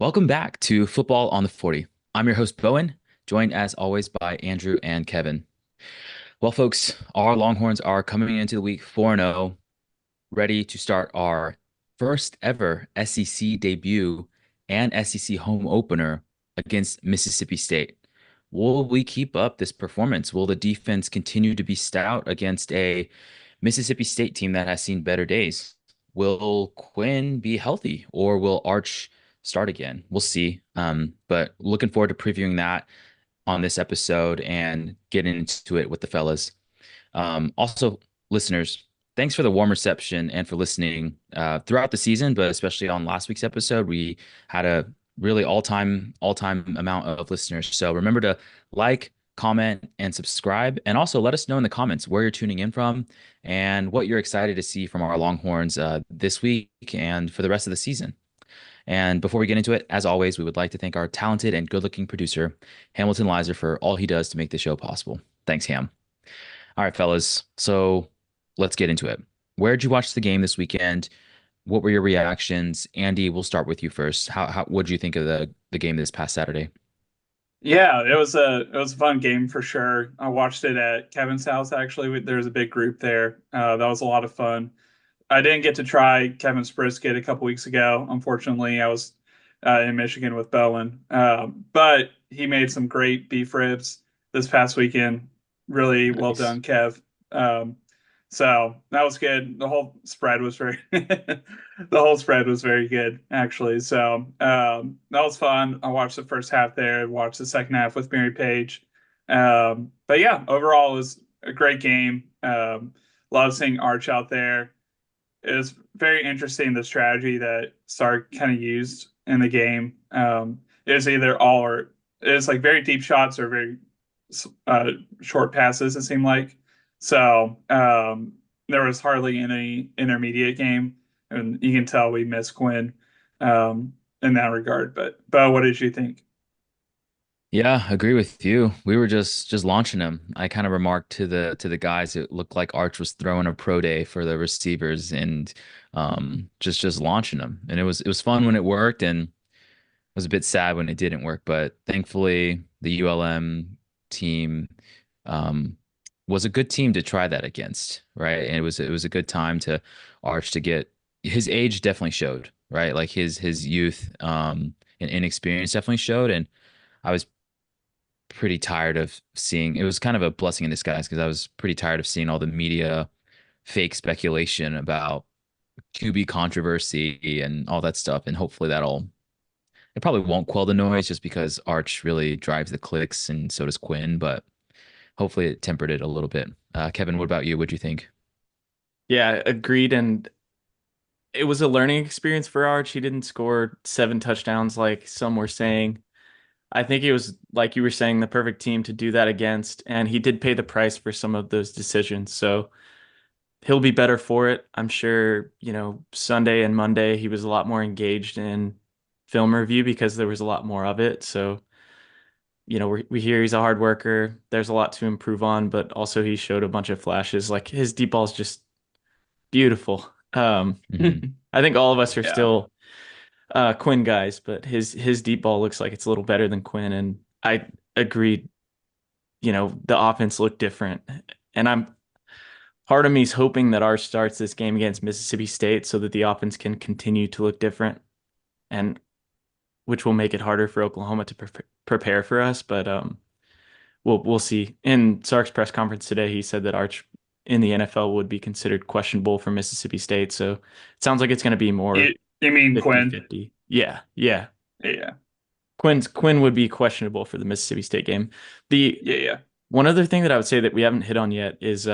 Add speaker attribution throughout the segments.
Speaker 1: Welcome back to Football on the 40. I'm your host, Bowen, joined as always by Andrew and Kevin. Well, folks, our Longhorns are coming into the week 4-0, ready to start our first ever SEC debut and SEC home opener against Mississippi State. Will we keep up this performance? Will the defense continue to be stout against a Mississippi State team that has seen better days? Will Quinn be healthy or will Arch start again? We'll see. But looking forward to previewing that on this episode and getting into it with the fellas. Also, listeners, thanks for the warm reception and for listening throughout the season, but especially on last week's episode. We had a really all-time amount of listeners. So remember to like, comment, and subscribe, and also let us know in the comments where you're tuning in from and what you're excited to see from our Longhorns this week and for the rest of the season. And before we get into it, as always, we would like to thank our talented and good-looking producer, Hamilton Lizer, for all he does to make the show possible. Thanks, Ham. All right, fellas. So let's get into it. Where did you watch the game this weekend? What were your reactions? Andy, we'll start with you first. What did you think of the game this past Saturday?
Speaker 2: Yeah, it was a fun game for sure. I watched it at Kevin's house actually. There was a big group there. That was a lot of fun. I didn't get to try Kevin's brisket a couple weeks ago. Unfortunately, I was in Michigan with Bowen. But he made some great beef ribs this past weekend. Really well
Speaker 1: Nice.
Speaker 2: done, Kev. So that was good. The whole spread was very the whole spread was very good actually. So that was fun. I watched the first half there, watched the second half with Mary Page. But yeah, overall it was a great game. Love seeing Arch out there. It was very interesting the strategy that Sark kind of used in the game. It was either all or it was like very deep shots or very uh, short passes, it seemed like. So there was hardly any intermediate game, and you can tell we miss Quinn in that regard. But Bo, what did you think?
Speaker 1: Yeah, agree with you. We were just launching him. I kind of remarked to the guys it looked like Arch was throwing a pro day for the receivers and just launching them. And it was fun when it worked and was a bit sad when it didn't work, but thankfully the ULM team um, was a good team to try that against, right? And it was a good time to Arch to get his age definitely showed, right? Like his youth and inexperience definitely showed, and I was pretty tired of seeing. It was kind of a blessing in disguise because I was pretty tired of seeing all the media fake speculation about QB controversy and all that stuff, and hopefully that'll it probably won't quell the noise just because Arch really drives the clicks and so does Quinn, but hopefully it tempered it a little bit. Kevin, what about you? What'd you think?
Speaker 3: Yeah, agreed. And it was a learning experience for Arch. He didn't score 7 touchdowns like some were saying. I think he was, like you were saying, the perfect team to do that against. And he did pay the price for some of those decisions. So he'll be better for it. I'm sure, Sunday and Monday, he was a lot more engaged in film review because there was a lot more of it. So, we hear he's a hard worker. There's a lot to improve on, but also he showed a bunch of flashes. Like his deep ball is just beautiful.
Speaker 1: Hmm.
Speaker 3: I think all of us are
Speaker 2: Yeah,
Speaker 3: still Quinn guys, but his deep ball looks like it's a little better than Quinn, and I agreed. The offense looked different, and I'm part of me's hoping that ours starts this game against Mississippi State so that the offense can continue to look different, and which will make it harder for Oklahoma to prepare for us. But we'll see. In Sark's press conference today, he said that Arch in the NFL would be considered questionable for Mississippi State. So it sounds like it's going to be more
Speaker 2: you mean Quinn?
Speaker 3: 50-50. Yeah, yeah.
Speaker 2: Yeah,
Speaker 3: Quinn would be questionable for the Mississippi State game. The
Speaker 2: yeah, yeah.
Speaker 3: one other thing that I would say that we haven't hit on yet is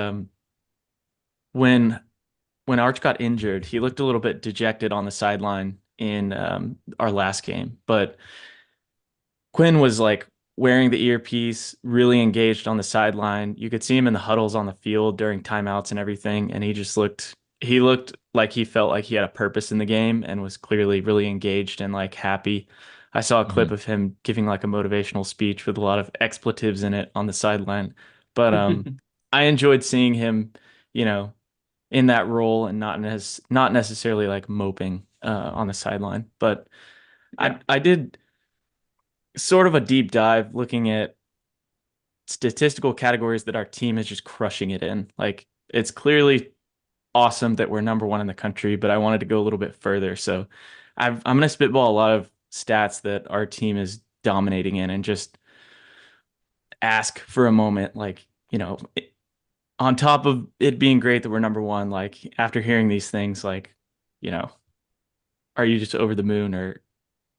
Speaker 3: when when Arch got injured, he looked a little bit dejected on the sideline in our last game, but Quinn was like wearing the earpiece, really engaged on the sideline. You could see him in the huddles on the field during timeouts and everything, and he looked like he felt like he had a purpose in the game and was clearly really engaged and like happy. I saw a clip
Speaker 1: Hmm.
Speaker 3: of him giving like a motivational speech with a lot of expletives in it on the sideline. But I enjoyed seeing him, you know, in that role and not necessarily like moping on the sideline. But
Speaker 2: Yeah.
Speaker 3: I did sort of a deep dive looking at statistical categories that our team is just crushing it in. Like it's clearly awesome that we're number one in the country, but I wanted to go a little bit further. So I'm going to spitball a lot of stats that our team is dominating in and just ask for a moment, like, on top of it being great that we're number one, like after hearing these things, like, you know, are you just over the moon or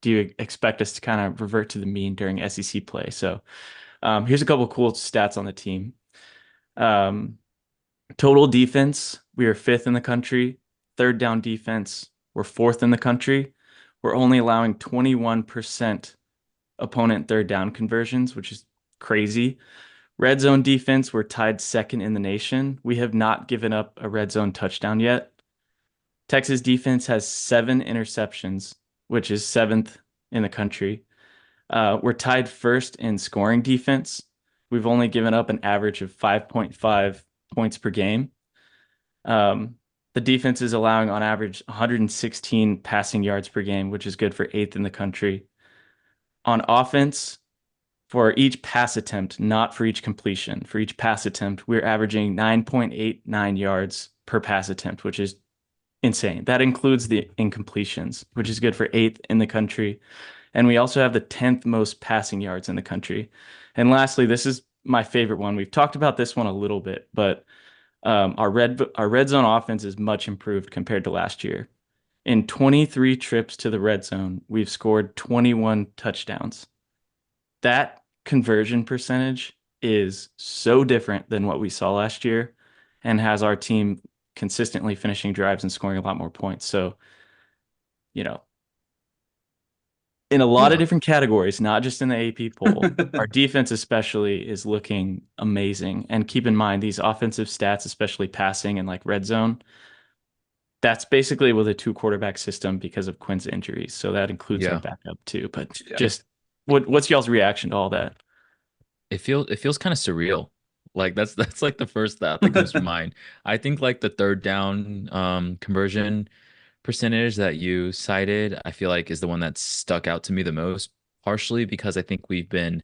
Speaker 3: do you expect us to kind of revert to the mean during SEC play? So here's a couple cool stats on the team. Um, Total defense, we are fifth in the country. Third down defense, we're fourth in the country. We're only allowing 21% opponent third down conversions, which is crazy. Red zone defense, we're tied second in the nation. We have not given up a red zone touchdown yet. Texas defense has 7 interceptions, which is seventh in the country. We're tied first in scoring defense. We've only given up an average of 5.5 points per game. The defense is allowing on average 116 passing yards per game, which is good for eighth in the country. On offense, for each pass attempt, not for each completion, for each pass attempt, we're averaging 9.89 yards per pass attempt, which is insane. That includes the incompletions, which is good for eighth in the country. And we also have the 10th most passing yards in the country. And lastly, this is my favorite one. We've talked about this one a little bit, but our red zone offense is much improved compared to last year. In 23 trips to the red zone, we've scored 21 touchdowns. That conversion percentage is so different than what we saw last year and has our team consistently finishing drives and scoring a lot more points. So, you know, in a lot of
Speaker 1: Yeah.
Speaker 3: different categories, not just in the AP poll, our defense especially is looking amazing. And keep in mind, these offensive stats, especially passing and like red zone, that's basically with a 2 quarterback system because of Quinn's injuries. So that includes our
Speaker 1: Yeah.
Speaker 3: backup too. But
Speaker 2: Yeah.
Speaker 3: just what's y'all's reaction to all that?
Speaker 1: It feels kind of surreal. Like that's like the first thought that comes to mind. I think like the third down conversion percentage that you cited, I feel like is the one that stuck out to me the most, partially because I think we've been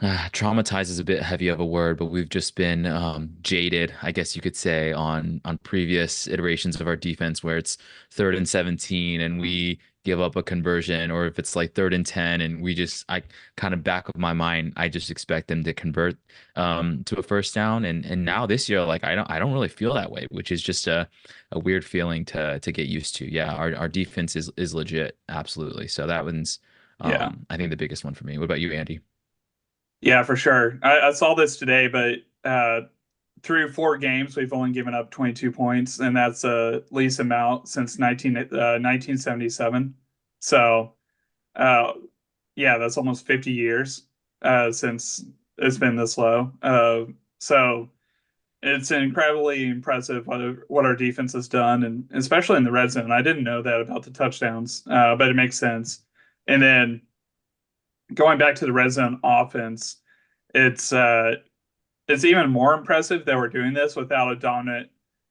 Speaker 1: traumatized is a bit heavy of a word, but we've just been jaded, I guess you could say, on previous iterations of our defense where it's third and 17 and we give up a conversion, or if it's like third and 10 and I kind of back of my mind, I just expect them to convert to a first down. And now this year, like I don't really feel that way, which is just a weird feeling to get used to. Yeah, our defense is legit, absolutely. So that one's
Speaker 2: Yeah.
Speaker 1: I think the biggest one for me. What about you, Andy?
Speaker 2: Yeah, for sure. I saw this today, but through 4 games, we've only given up 22 points, and that's the least amount since 1977. So, uh, yeah, that's almost 50 years since it's been this low. So it's incredibly impressive what our defense has done, and especially in the red zone. I didn't know that about the touchdowns, but it makes sense. And then going back to the red zone offense, it's uh, it's even more impressive that we're doing this without a dominant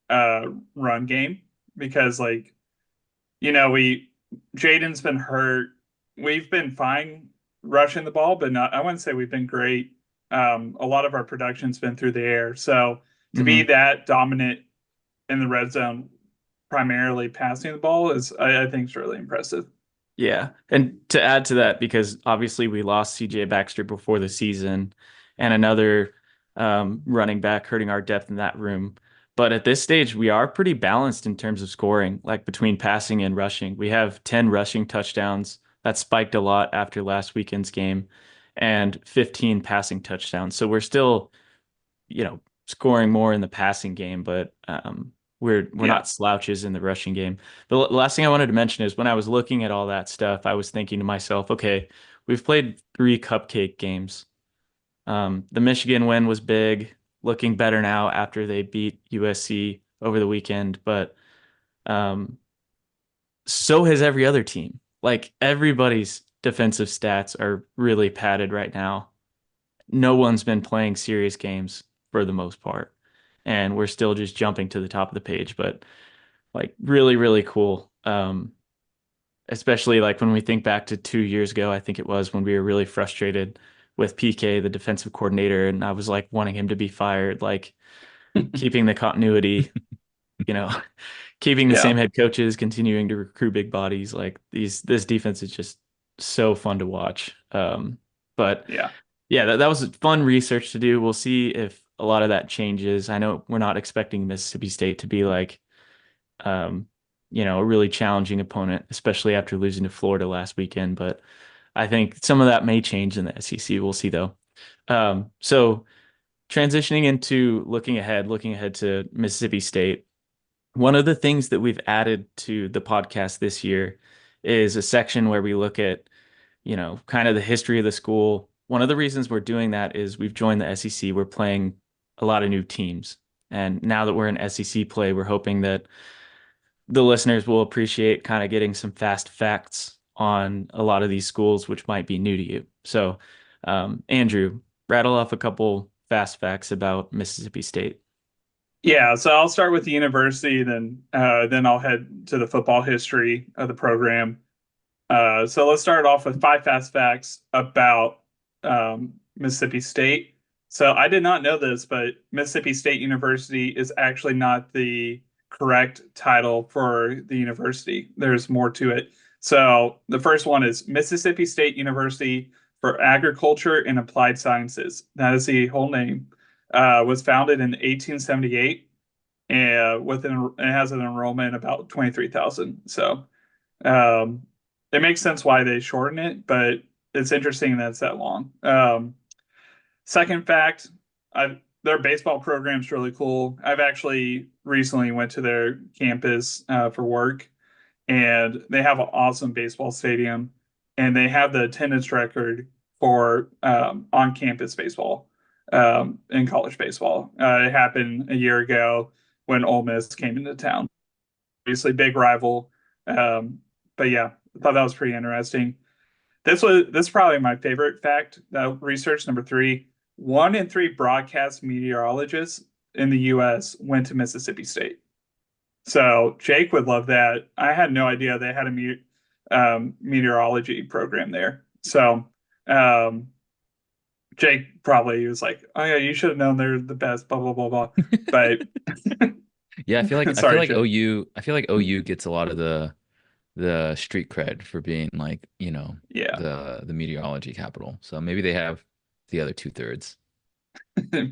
Speaker 2: run game because we Jaden's been hurt. We've been fine rushing the ball, but not I wouldn't say we've been great. A lot of our production's been through the air. So to be
Speaker 3: Mhm.
Speaker 2: that dominant in the red zone, primarily passing the ball is I think is really impressive.
Speaker 3: Yeah. And to add to that, because obviously we lost CJ Baxter before the season and another running back hurting our depth in that room. But at this stage, we are pretty balanced in terms of scoring, like between passing and rushing. We have 10 rushing touchdowns. That spiked a lot after last weekend's game and 15 passing touchdowns. So we're still, scoring more in the passing game, but we're
Speaker 2: Yeah.
Speaker 3: not slouches in the rushing game. The last thing I wanted to mention is when I was looking at all that stuff, I was thinking to myself, okay, we've played 3 cupcake games. The Michigan win was big, looking better now after they beat USC over the weekend, but um, so has every other team. Like everybody's defensive stats are really padded right now. No one's been playing serious games for the most part. And we're still just jumping to the top of the page, but like really, really cool. especially like when we think back to 2 years ago, I think it was when we were really frustrated with PK, the defensive coordinator, and I was like wanting him to be fired, like keeping the continuity, you know, keeping the
Speaker 2: Yeah.
Speaker 3: same head coaches, continuing to recruit big bodies. Like this defense is just so fun to watch. But
Speaker 2: Yeah.
Speaker 3: yeah, that was fun research to do. We'll see if a lot of that changes. I know we're not expecting Mississippi State to be like, um, a really challenging opponent, especially after losing to Florida last weekend. But I think some of that may change in the SEC. We'll see though. So transitioning into looking ahead to Mississippi State. One of the things that we've added to the podcast this year is a section where we look at, kind of the history of the school. One of the reasons we're doing that is we've joined the SEC. We're playing a lot of new teams. And now that we're in SEC play, we're hoping that the listeners will appreciate kind of getting some fast facts on a lot of these schools, which might be new to you. So, Andrew, rattle off a couple fast facts about Mississippi State.
Speaker 2: Yeah, so I'll start with the university, then I'll head to the football history of the program. So let's start off with 5 fast facts about Mississippi State. So I did not know this, but Mississippi State University is actually not the correct title for the university. There's more to it. So the first one is Mississippi State University for Agriculture and Applied Sciences. That is the whole name. Was founded in 1878, and it has an enrollment about 23,000. So it makes sense why they shorten it, but it's interesting that it's that long. Second fact, their baseball program's really cool. I've actually recently went to their campus for work, and they have an awesome baseball stadium, and they have the attendance record for on-campus baseball in college baseball. It happened a year ago when Ole Miss came into town. Obviously, big rival, but yeah, I thought that was pretty interesting. This is probably my favorite fact. Research number 3: 1 in 3 broadcast meteorologists in the U.S. went to Mississippi State. So Jake would love that. I had no idea they had a meteorology program there. So Jake probably was like, "Oh yeah, you should have known they're the best." Blah blah blah blah. But
Speaker 1: Yeah,
Speaker 2: sorry, Jake.
Speaker 1: I feel like OU gets a lot of the street cred for being like,
Speaker 2: Yeah,
Speaker 1: the meteorology capital. So maybe they have the other 2/3.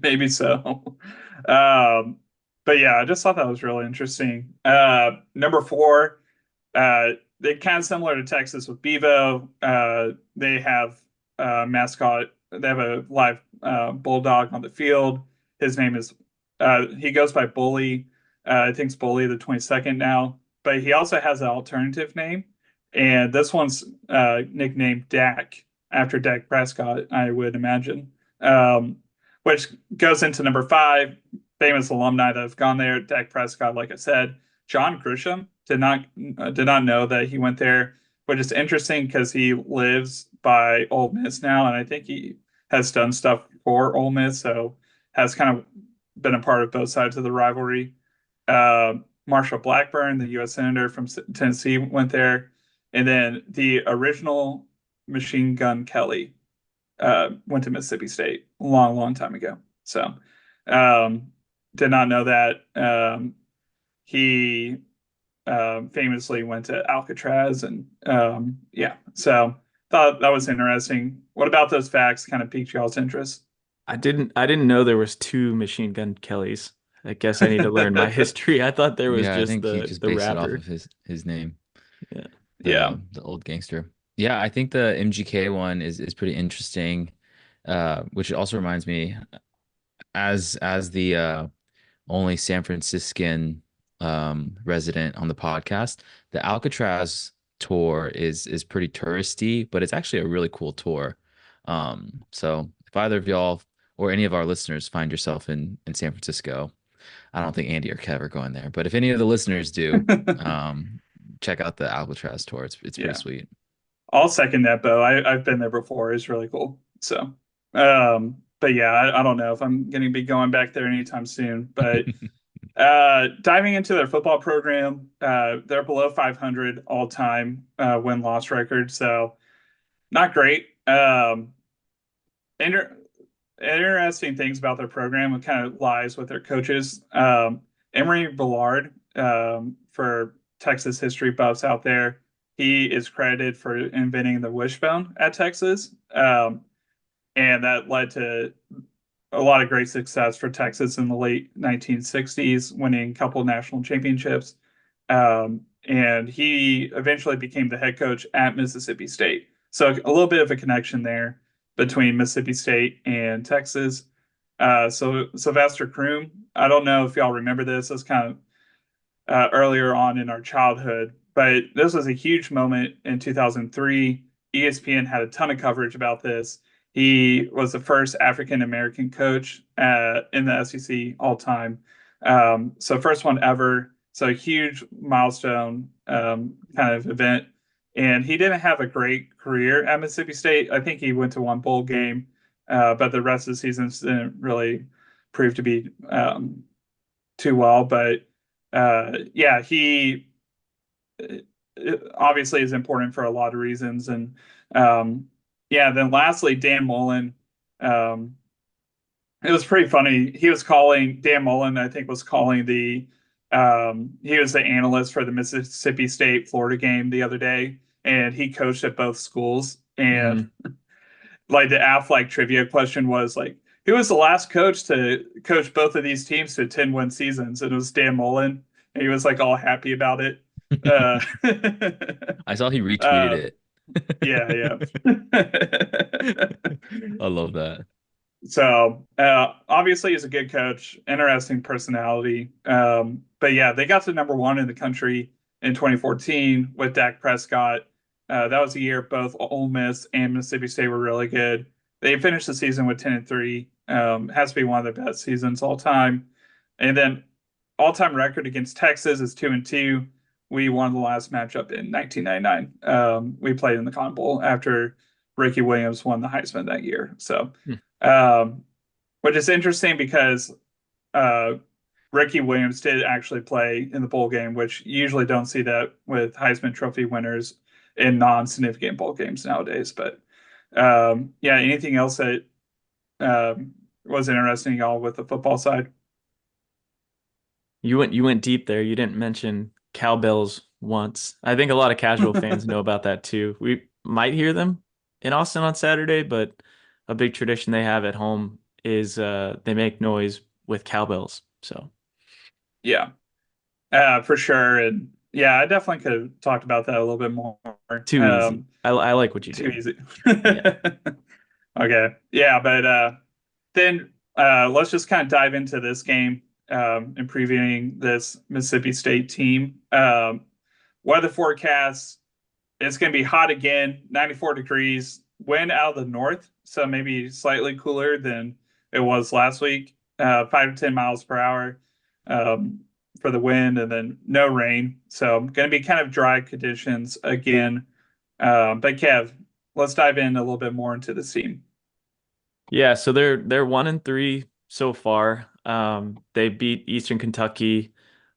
Speaker 2: maybe so. But yeah, I just thought that was really interesting. Number 4, they kind of similar to Texas with Bevo. They have a mascot. They have a live bulldog on the field. His name is he goes by Bully. I think it's Bully the 22nd now. But he also has an alternative name, and this one's nicknamed Dak after Dak Prescott, I would imagine. Which goes into number 5, famous alumni that have gone there. Dak Prescott, like I said, John Grisham did not know that he went there, which is interesting because he lives by Ole Miss now, and I think he has done stuff for Ole Miss, so has kind of been a part of both sides of the rivalry. Uh, Marshall Blackburn, the U.S. Senator from Tennessee, went there, and then the original Machine Gun Kelly went to Mississippi State a long, long time ago. So, did not know that. He famously went to Alcatraz, and yeah, so thought that was interesting. What about those facts kind of piqued y'all's interest?
Speaker 3: I didn't know there was 2 Machine Gun Kellys. I guess I need to learn my history. I thought there was
Speaker 1: Yeah, I
Speaker 3: just
Speaker 1: think he
Speaker 3: the
Speaker 1: just
Speaker 3: the
Speaker 1: based it off
Speaker 3: rapper.
Speaker 1: of his name,
Speaker 3: Yeah.
Speaker 2: Yeah.
Speaker 1: the old gangster. Yeah, I think the MGK one is pretty interesting. Which also reminds me, as the only San Franciscan resident on the podcast, the Alcatraz tour is pretty touristy, but it's actually a really cool tour. So if either of y'all or any of our listeners find yourself in San Francisco, I don't think Andy or Kev are going there, but if any of the listeners do, check out the Alcatraz tour. It's pretty
Speaker 2: Yeah.
Speaker 1: sweet.
Speaker 2: I'll second that, Bo. I've been there before. It's really cool. So, but yeah, I don't know if I'm going to be going back there anytime soon. But Diving into their football program, they're below 500 all time win-loss record, so not great. Inter Interesting things about their program. It kind of lies with their coaches. Emery Ballard, for Texas history buffs out there, he is credited for inventing the wishbone at Texas, and that led to a lot of great success for Texas in the late 1960s, winning a couple national championships. And he eventually became the head coach at Mississippi State. So a little bit of a connection there between Mississippi State and Texas. So Sylvester Croom, I don't know if y'all remember this. It was kind of earlier on in our childhood, but this was a huge moment in 2003. ESPN had a ton of coverage about this. He was the first African American coach in the SEC all time. So first one ever. So a huge milestone kind of event. And he didn't have a great career at Mississippi State. I think he went to one bowl game, but the rest of the seasons didn't really prove to be too well. But yeah, he obviously is important for a lot of reasons. And yeah, then lastly, Dan Mullen. It was pretty funny. Dan Mullen, I think, was calling he was the analyst for the Mississippi State Florida game the other day, and he coached at both schools. And like the Affleck trivia question was like, who was the last coach to coach both of these teams to 10-win seasons? And it was Dan Mullen. And he was like all happy about it.
Speaker 1: I saw he retweeted it.
Speaker 2: Yeah.
Speaker 1: I love that.
Speaker 2: So obviously he's a good coach, interesting personality. But yeah, they got to number one in the country in 2014 with Dak Prescott. That was a year both Ole Miss and Mississippi State were really good. They finished the season with 10-3. Has to be one of the best seasons all time. And then all-time record against Texas is 2-2. We won the last matchup in 1999. We played in the Cotton Bowl after Ricky Williams won the Heisman that year. So, which is interesting because Ricky Williams did actually play in the bowl game, which you usually don't see that with Heisman Trophy winners in non-significant bowl games nowadays. But yeah, anything else that was interesting, y'all, with the football side?
Speaker 3: You went deep there. You didn't mention cowbells once. I think a lot of casual fans know about that too. We might hear them in Austin on Saturday, but a big tradition they have at home is they make noise with cowbells. So
Speaker 2: yeah, for sure. And yeah, I definitely could have talked about that a little bit more.
Speaker 3: Too easy. I like what you
Speaker 2: too
Speaker 3: did.
Speaker 2: Easy.
Speaker 3: Yeah.
Speaker 2: Okay. Yeah, but then let's just kind of dive into this game and previewing this Mississippi State team. Weather forecast, it's going to be hot again, 94 degrees, wind out of the north, so maybe slightly cooler than it was last week, 5 to 10 miles per hour for the wind, and then no rain. So going to be kind of dry conditions again. But Kev, let's dive in a little bit more into the team.
Speaker 3: Yeah, so they're 1-3 so far. They beat Eastern Kentucky,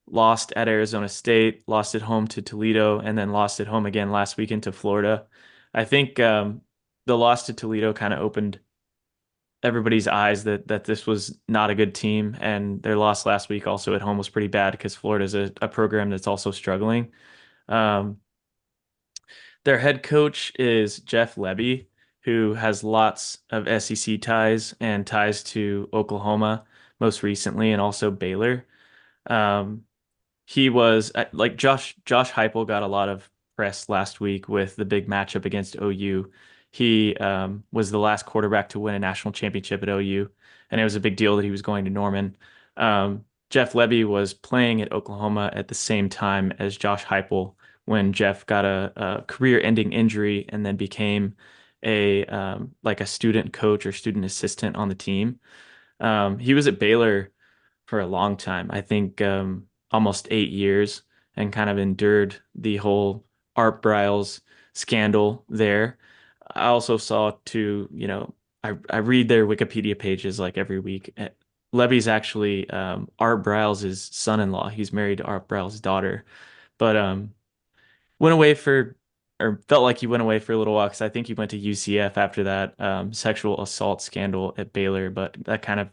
Speaker 3: lost at Arizona State, lost at home to Toledo, and then lost at home again last weekend to Florida. I think the loss to Toledo kind of opened everybody's eyes that this was not a good team, and their loss last week also at home was pretty bad because Florida's a program that's also struggling. Their head coach is Jeff Lebby, who has lots of SEC ties and ties to Oklahoma most recently, and also Baylor. He was like Josh Heupel got a lot of press last week with the big matchup against OU. He was the last quarterback to win a national championship at OU, and it was a big deal that he was going to Norman. Jeff Lebby was playing at Oklahoma at the same time as Josh Heupel when Jeff got a career-ending injury and then became a like a student coach or student assistant on the team. He was at Baylor for a long time. I think almost 8 years, and kind of endured the whole Art Briles scandal there. I also saw too, I read their Wikipedia pages like every week, Levy's actually Art Briles' son-in-law. He's married to Art Briles' daughter, but went away for or felt like he went away for a little while because I think he went to UCF after that sexual assault scandal at Baylor, but that kind of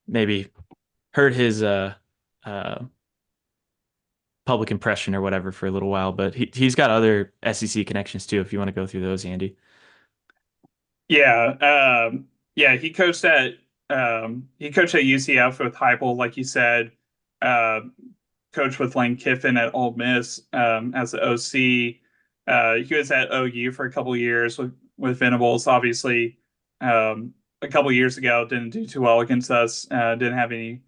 Speaker 3: maybe hurt his uh, public impression or whatever for a little while. But he's got other SEC connections too. If you want to go through those, Andy.
Speaker 2: Yeah, he coached at UCF with Heupel, like you said. Uh, Coached with Lane Kiffin at Ole Miss as the OC. He was at OU for a couple of years with Venables. Obviously, a couple of years ago, didn't do too well against us. Didn't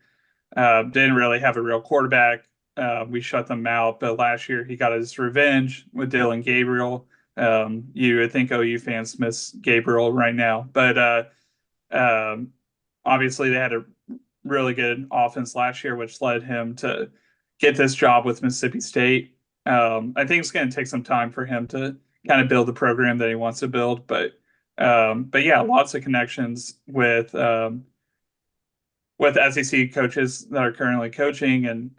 Speaker 2: really have a real quarterback. We shut them out, but last year he got his revenge with Dylan Gabriel. You would think OU fans miss Gabriel right now, but um, obviously they had a really good offense last year, which led him to get this job with Mississippi State. I think it's going to take some time for him to kind of build the program that he wants to build, but yeah, lots of connections with SEC coaches that are currently coaching, and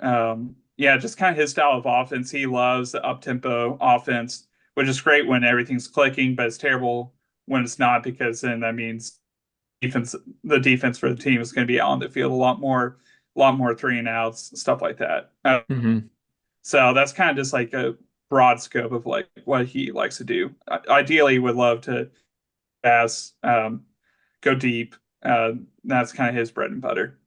Speaker 2: yeah, just kind of his style of offense. He loves the up tempo offense, which is great when everything's clicking, but it's terrible when it's not because then that means the defense for the team is going to be out on the field a lot more three and outs, stuff like that.
Speaker 3: Mm-hmm.
Speaker 2: So that's kind of just like a broad scope of like what he likes to do. Ideally, would love to pass, go deep. That's kind of his bread and butter.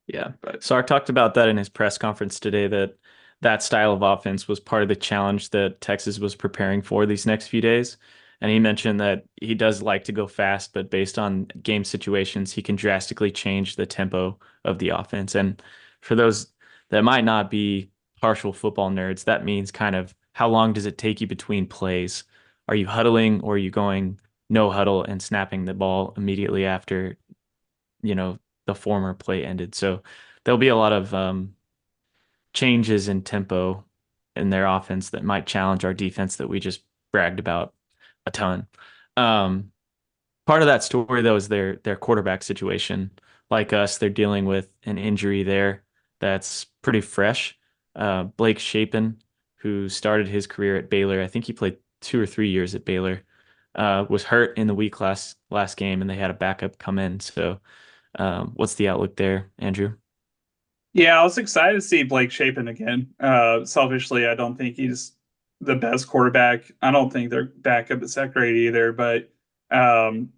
Speaker 3: Yeah.
Speaker 2: But
Speaker 3: Sark talked about that in his press conference today, that that style of offense was part of the challenge that Texas was preparing for these next few days. And he mentioned that he does like to go fast, but based on game situations, he can drastically change the tempo of the offense. And for those that might not be partial football nerds, that means kind of how long does it take you between plays? Are you huddling or are you going no huddle and snapping the ball immediately after, you know, the former play ended? So there'll be a lot of changes in tempo in their offense that might challenge our defense that we just bragged about a ton. Um, Part of that story though is their quarterback situation. Like us, they're dealing with an injury there that's pretty fresh. Blake Shapen, who started his career at Baylor, I think he played 2 or 3 years at Baylor, was hurt in the week last game, and they had a backup come in. So, what's the outlook there, Andrew?
Speaker 2: yeah, I was excited to see Blake Shapen again. Selfishly, I don't think he's the best quarterback. I don't think their backup is that great either. But um,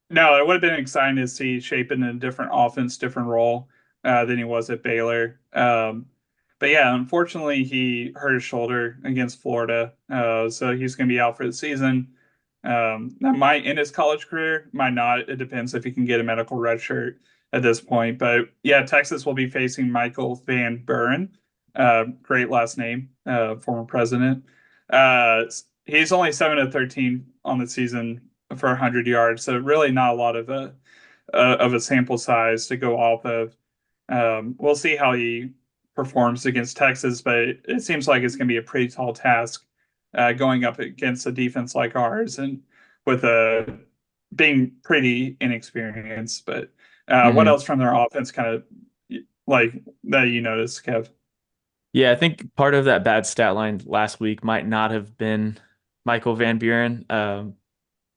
Speaker 2: no, it would have been exciting to see Shapen in a different offense, different role than he was at Baylor. But yeah, unfortunately, he hurt his shoulder against Florida, so he's going to be out for the season. That might end his college career, might not. It depends if he can get a medical red shirt at this point. But yeah, Texas will be facing Michael Van Buren. Great last name, former president. He's only 7-13 on the season for 100 yards, so really not a lot of a sample size to go off of. We'll see how he performs against Texas, but it seems like it's going to be a pretty tall task going up against a defense like ours and with a being pretty inexperienced. But what
Speaker 3: Hmm.
Speaker 2: else from their offense kind of like that you noticed, Kev?
Speaker 3: Yeah, I think part of that bad stat line last week might not have been Michael Van Buren.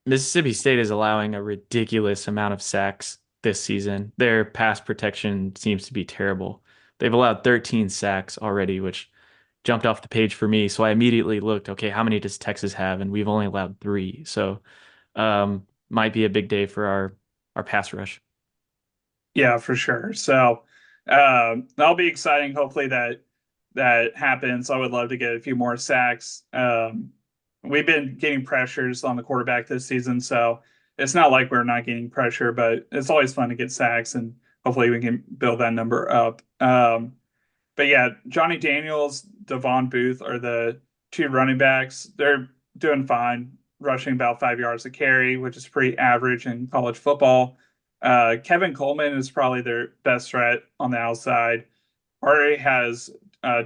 Speaker 3: Mississippi State is allowing a ridiculous amount of sacks this season. Their pass protection seems to be terrible. They've allowed 13 sacks already, which jumped off the page for me. So I immediately looked, okay, how many does Texas have? And we've only allowed three. So might be a big day for our pass rush.
Speaker 2: Yeah, for sure. So that'll be exciting. Hopefully that happens. I would love to get a few more sacks. We've been getting pressures on the quarterback this season, so it's not like we're not getting pressure, but it's always fun to get sacks, and hopefully we can build that number up. But yeah, Johnny Daniels, Devon Booth are the two running backs. They're doing fine, rushing about 5 yards a carry, which is pretty average in college football. Kevin Coleman is probably their best threat on the outside. Already has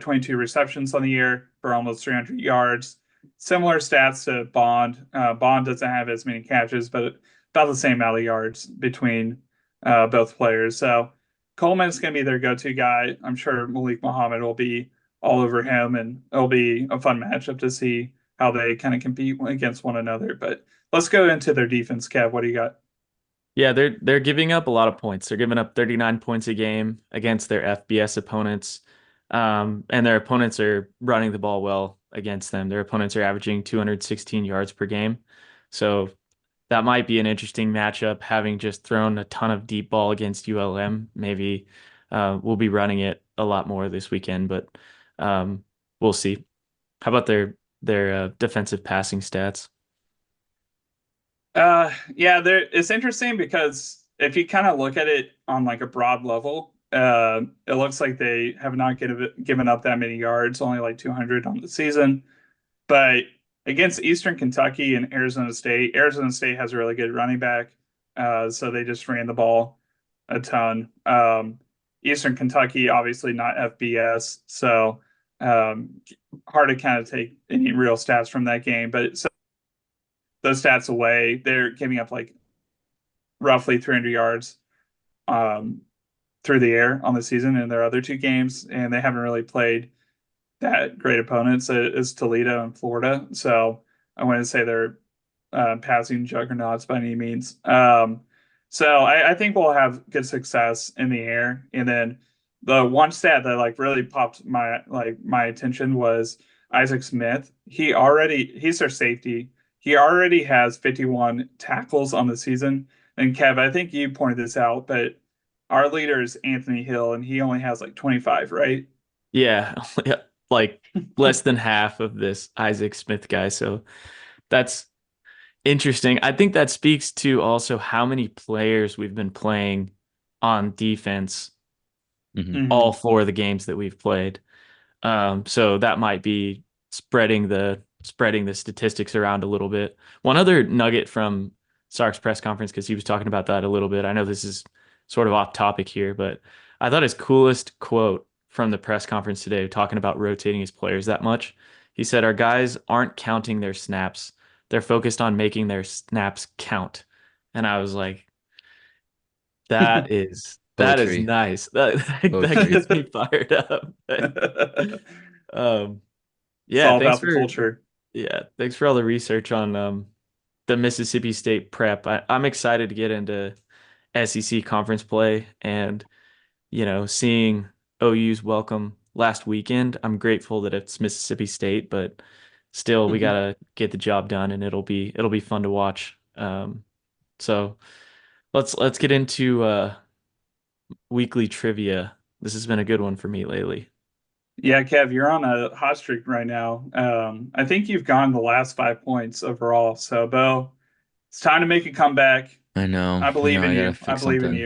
Speaker 2: 22 receptions on the year for almost 300 yards. Similar stats to Bond. Bond doesn't have as many catches, but about the same amount of yards between both players. So Coleman's going to be their go-to guy. I'm sure Malik Muhammad will be all over him, and it'll be a fun matchup to see how they kind of compete against one another. But let's go into their defense, Kev. What do you got?
Speaker 3: Yeah, they're giving up a lot of points. They're giving up 39 points a game against their FBS opponents. And their opponents are running the ball well against them. Their opponents are averaging 216 yards per game. So that might be an interesting matchup, having just thrown a ton of deep ball against ULM. Maybe we'll be running it a lot more this weekend, but we'll see. How about their defensive passing stats?
Speaker 2: Yeah, it's interesting because if you kind of look at it on like a broad level, it looks like they have not given up that many yards, only like 200 on the season. But against Eastern Kentucky and Arizona State has a really good running back, so they just ran the ball a ton. Eastern Kentucky, obviously not FBS, so um, hard to kind of take any real stats from that game. But so those stats away, they're giving up like roughly 300 yards um, through the air on the season in their other two games, and they haven't really played that great opponents is Toledo and Florida. So I wouldn't say they're passing juggernauts by any means. So I think we'll have good success in the air. And then the one stat that like really popped my attention was Isaac Smith. He's their safety. He already has 51 tackles on the season. And Kev, I think you pointed this out, but our leader is Anthony Hill, and he only has like 25, right?
Speaker 3: Yeah, like less than half of this Isaac Smith guy. So that's interesting. I think that speaks to also how many players we've been playing on defense all
Speaker 2: Mm-hmm.
Speaker 3: four of the games that we've played. So that might be spreading the statistics around a little bit. One other nugget from Sark's press conference, because he was talking about that a little bit. I know this is sort of off topic here, but I thought his coolest quote from the press conference today, talking about rotating his players that much, he said, "Our guys aren't counting their snaps. They're focused on making their snaps count." And I was like, that is
Speaker 1: Poetry.
Speaker 3: nice. That
Speaker 1: Poetry.
Speaker 3: gets me fired up. Um,
Speaker 2: It's
Speaker 3: yeah,
Speaker 2: all about the culture.
Speaker 3: thanks for all the research on the Mississippi State prep. I'm excited to get into SEC conference play and seeing OU's welcome last weekend. I'm grateful that it's Mississippi State, but still we gotta get the job done, and it'll be fun to watch. So let's get into weekly trivia. This has been a good one for me lately.
Speaker 2: Yeah, Kev, you're on a hot streak right now. I think you've gone the last 5 points overall. So, Bo, it's time to make a comeback.
Speaker 1: I know.
Speaker 2: I
Speaker 1: I
Speaker 2: believe
Speaker 1: know.
Speaker 2: in
Speaker 1: I gotta
Speaker 2: you. I
Speaker 1: fix
Speaker 2: believe in
Speaker 1: something.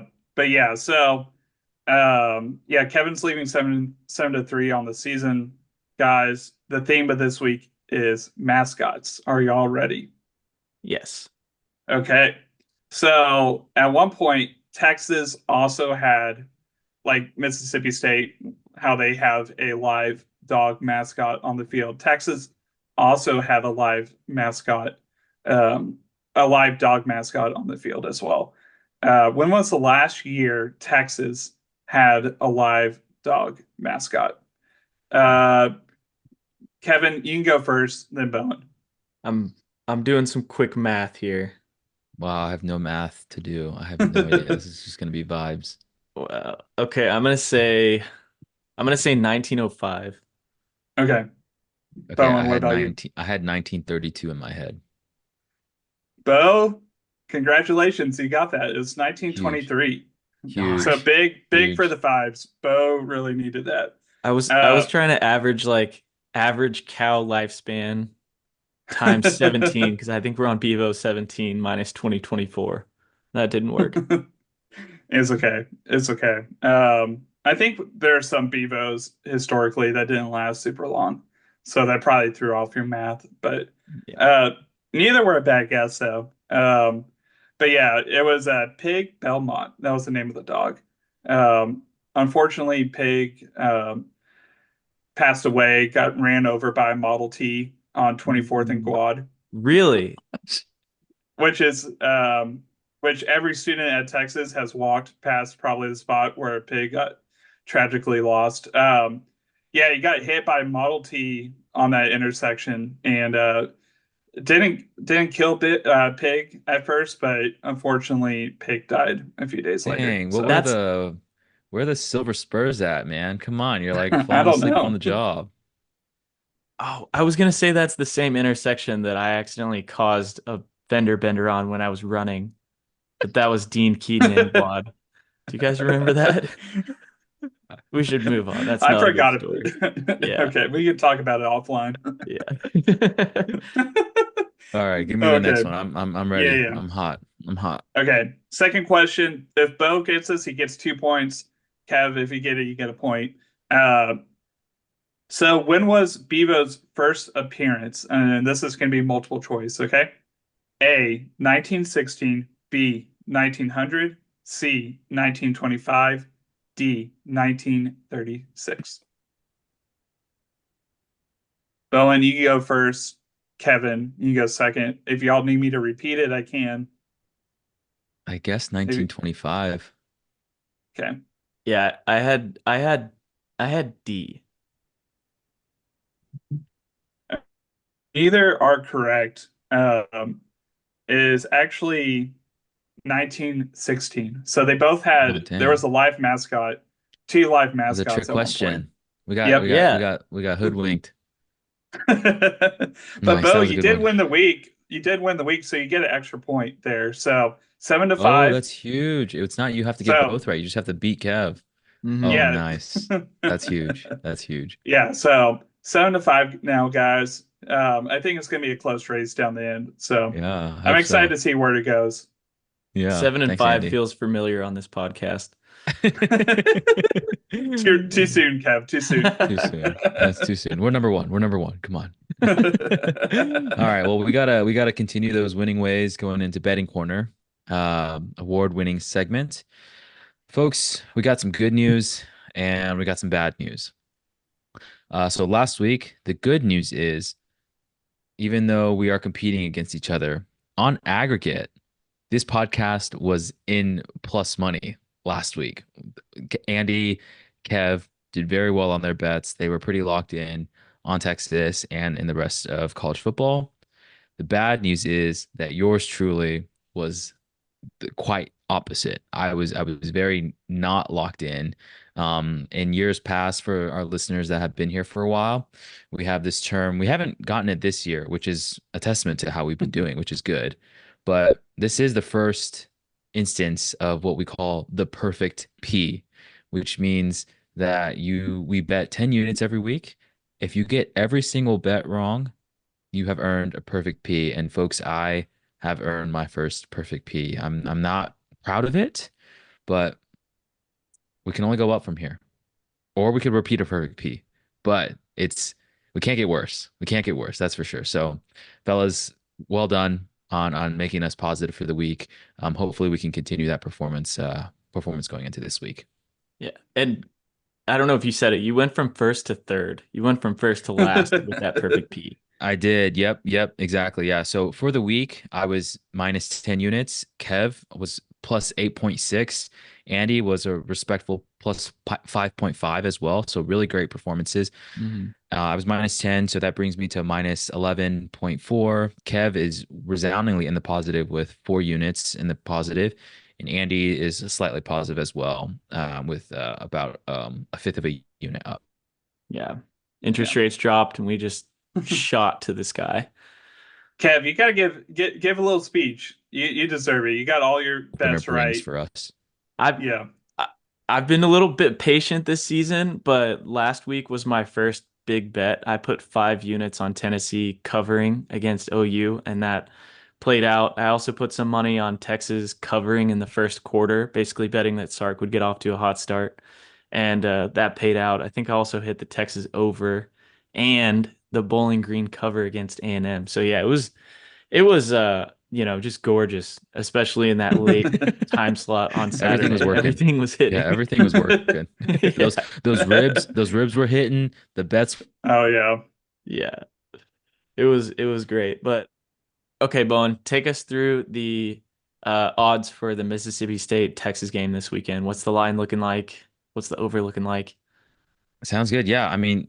Speaker 2: you. But yeah, so yeah, Kevin's leaving 7-3 on the season. Guys, the theme of this week is mascots. Are y'all ready?
Speaker 3: Yes.
Speaker 2: Okay. So at one point, Texas also had like Mississippi State, how they have a live dog mascot on the field. Texas also had um, a live dog mascot on the field as well. When was the last year Texas had a live dog mascot? Uh, Kevin, you can go first, then Bowen.
Speaker 3: I'm I'm doing some quick math here.
Speaker 1: Wow, I have no math to do. I have no idea. This is just gonna be vibes.
Speaker 3: Well, okay, I'm gonna say 1905.
Speaker 2: Okay,
Speaker 1: Okay,
Speaker 2: Bowen, what about you?
Speaker 1: I had 1932 in my head.
Speaker 2: Bo, congratulations, you got that. It was
Speaker 1: Huge,
Speaker 2: 1923. So
Speaker 3: Gosh,
Speaker 1: huge,
Speaker 2: big for the
Speaker 1: huge.
Speaker 2: fives. Bo really needed that.
Speaker 3: I was
Speaker 2: Uh,
Speaker 3: trying to average like average cow lifespan times 17 because I think we're on Bevo 17 minus 2024. That didn't work.
Speaker 2: it's okay. It's okay. I think there are some Bevos historically that didn't last super long, so that probably threw off your math. But
Speaker 3: Yeah.
Speaker 2: uh, neither were a bad guess though. But yeah, it was Pig Belmont. That was the name of the dog. Um, Unfortunately, Pig passed away, got ran over by a Model T on 24th and Quad,
Speaker 3: Really?
Speaker 2: which is which every student at Texas has walked past probably the spot where a pig got tragically lost. Yeah, he got hit by Model T on that intersection and didn't kill Pig at first, but unfortunately Pig died a few days later.
Speaker 1: Dang, what
Speaker 2: So
Speaker 3: That's
Speaker 1: where are the silver spurs at, man? Come on, you're like
Speaker 2: I
Speaker 1: falling
Speaker 2: don't
Speaker 1: asleep on
Speaker 2: know.
Speaker 1: the job.
Speaker 3: Oh, I was gonna say that's the same intersection that I accidentally caused a fender bender on when I was running, but that was Dean Keaton and Quad. Do you guys remember that? We should move on. That's
Speaker 2: I
Speaker 3: not a good
Speaker 2: forgot
Speaker 3: story.
Speaker 2: it.
Speaker 3: Yeah,
Speaker 2: Okay, we can talk about it offline.
Speaker 3: yeah.
Speaker 1: All right, give me the next
Speaker 2: Okay.
Speaker 1: one. I'm
Speaker 2: Yeah,
Speaker 1: ready.
Speaker 2: yeah.
Speaker 1: I'm hot. I'm hot.
Speaker 2: Okay. Second question. If Bo gets this, he gets 2 points. Kev, if you get it, you get a point. Uh, so when was Bevo's first appearance? And this is going to be multiple choice, okay? A, 1916, B, 1900, C, 1925, D, 1936. Bowen, you go first. Kevin, you go second. If y'all need me to repeat it, I can.
Speaker 1: I guess
Speaker 2: Maybe.
Speaker 1: 1925.
Speaker 2: Okay.
Speaker 3: Yeah, I had D.
Speaker 2: Neither are correct. It is actually 1916. So they both
Speaker 1: Oh,
Speaker 2: had, there was
Speaker 1: dang.
Speaker 2: a live mascot, two live
Speaker 1: It was a trick
Speaker 2: mascots at one point.
Speaker 1: question. We got we
Speaker 2: Yep.
Speaker 1: got we
Speaker 3: Yeah,
Speaker 1: got we got hoodwinked.
Speaker 2: But
Speaker 1: Nice.
Speaker 2: Bo,
Speaker 1: That was a
Speaker 2: you
Speaker 1: good
Speaker 2: did
Speaker 1: one.
Speaker 2: win the week. You did win the week, so you get an extra point there. So seven to
Speaker 1: Oh,
Speaker 2: five.
Speaker 1: that's huge. It's not you have to get
Speaker 2: So
Speaker 1: both right. You just have to beat Kev. Oh,
Speaker 3: hmm
Speaker 2: yeah.
Speaker 1: nice. That's huge. That's huge.
Speaker 2: Yeah, so 7 to 5 now, guys. I think it's gonna be a close race down the end. So
Speaker 1: Yeah, I
Speaker 2: I'm
Speaker 1: hope
Speaker 2: excited
Speaker 1: so.
Speaker 2: to see where it goes.
Speaker 1: Yeah.
Speaker 3: 7 and 5
Speaker 1: Thanks,
Speaker 3: feels familiar on this podcast.
Speaker 2: Too soon, Kev. Too soon.
Speaker 1: Too soon. That's too soon. We're number one. We're number one. Come on. All right. Well, we gotta continue those winning ways going into betting corner, award-winning segment. Folks, we got some good news and we got some bad news. So last week, the good news is even though we are competing against each other on aggregate, this podcast was in plus money last week. Andy, Kev did very well on their bets. They were pretty locked in on Texas and in the rest of college football. The bad news is that yours truly was quite opposite. I was very not locked in. In years past, for our listeners that have been here for a while, we have this term. We haven't gotten it this year, which is a testament to how we've been doing, which is good. But this is the first instance of what we call the perfect P, which means that we bet 10 units every week. If you get every single bet wrong, you have earned a perfect P. And folks, I have earned my first perfect P. I'm not proud of it, but we can only go up from here. Or we could repeat a perfect P. But we can't get worse. We can't get worse, that's for sure. So, fellas, well done on making us positive for the week. Hopefully we can continue that performance going into this week.
Speaker 3: Yeah, and I don't know if you said it. You went from first to third. You went from first to last with that perfect P.
Speaker 1: I did. Yep, exactly. Yeah. So for the week, I was minus 10 units. Kev was plus 8.6. Andy was a respectful plus 5.5 as well. So really great performances.
Speaker 3: Mhm.
Speaker 1: I was minus 10, so that brings me to minus 11.4. Kev is resoundingly in the positive with 4 units in the positive, and Andy is slightly positive as well, with about a fifth of a unit up.
Speaker 3: Yeah, interest rates dropped, and we just shot to the sky.
Speaker 2: Kev, you gotta give a little speech. You deserve it. You got all your
Speaker 1: Opener
Speaker 2: bets
Speaker 1: brings
Speaker 2: right.
Speaker 1: for us.
Speaker 3: I've
Speaker 2: Yeah.
Speaker 3: I- I've been a little bit patient this season, but last week was my first big bet. I put 5 units on Tennessee covering against OU, and that played out. I also put some money on Texas covering in the first quarter, basically betting that Sark would get off to a hot start, and that paid out. I think I also hit the Texas over and the Bowling Green cover against A&M. So yeah, it was just gorgeous, especially in that late time slot on
Speaker 1: Everything was
Speaker 3: Saturday.
Speaker 1: working.
Speaker 3: Everything was
Speaker 1: Yeah,
Speaker 3: hitting.
Speaker 1: everything was working.
Speaker 3: Yeah.
Speaker 1: Those ribs were hitting. The bets.
Speaker 2: Oh yeah.
Speaker 3: Yeah. It was great. But okay, Bowen, take us through the odds for the Mississippi State Texas game this weekend. What's the line looking like? What's the over looking like?
Speaker 1: Sounds good. Yeah, I mean,